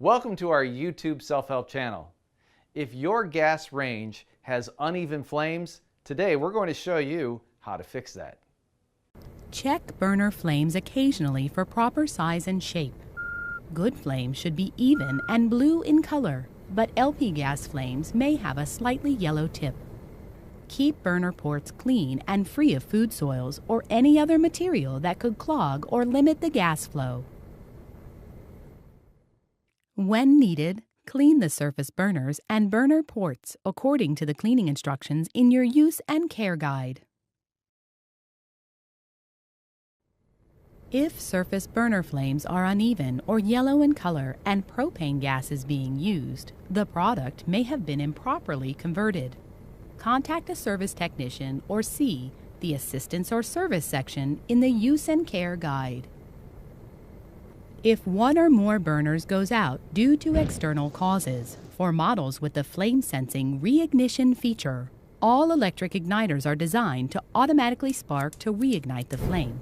Welcome to our YouTube self-help channel. If your gas range has uneven flames, today we're going to show you how to fix that. Check burner flames occasionally for proper size and shape. Good flames should be even and blue in color, but LP gas flames may have a slightly yellow tip. Keep burner ports clean and free of food soils or any other material that could clog or limit the gas flow. When needed, clean the surface burners and burner ports according to the cleaning instructions in your use and care guide. If surface burner flames are uneven or yellow in color and propane gas is being used, the product may have been improperly converted. Contact a service technician or see the Assistance or Service section in the Use and Care Guide. If one or more burners goes out due to external causes, for models with the flame-sensing reignition feature, all electric igniters are designed to automatically spark to reignite the flame.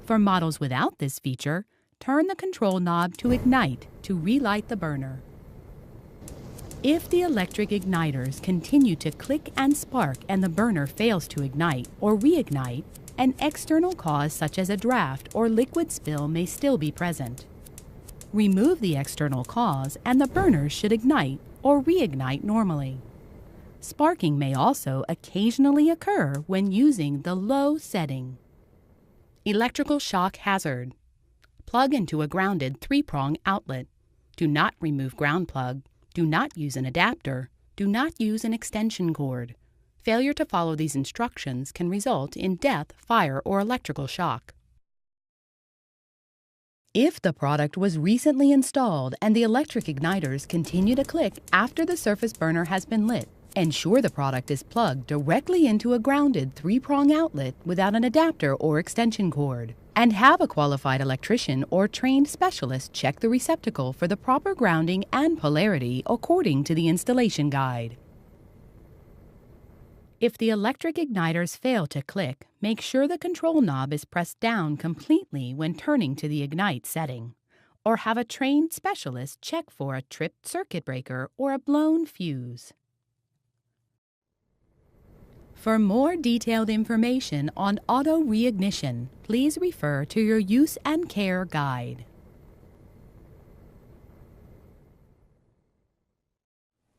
For models without this feature, turn the control knob to ignite to relight the burner. If the electric igniters continue to click and spark and the burner fails to ignite or reignite, an external cause such as a draft or liquid spill may still be present. Remove the external cause and the burner should ignite or reignite normally. Sparking may also occasionally occur when using the low setting. Electrical shock hazard. Plug into a grounded 3-prong outlet. Do not remove ground plug. Do not use an adapter. Do not use an extension cord. Failure to follow these instructions can result in death, fire, or electrical shock. If the product was recently installed and the electric igniters continue to click after the surface burner has been lit, ensure the product is plugged directly into a grounded 3-prong outlet without an adapter or extension cord, and have a qualified electrician or trained specialist check the receptacle for the proper grounding and polarity according to the installation guide. If the electric igniters fail to click, make sure the control knob is pressed down completely when turning to the ignite setting, or have a trained specialist check for a tripped circuit breaker or a blown fuse. For more detailed information on auto reignition, please refer to your Use and Care Guide.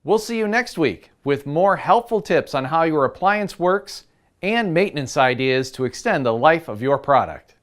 We'll see you next week with more helpful tips on how your appliance works and maintenance ideas to extend the life of your product.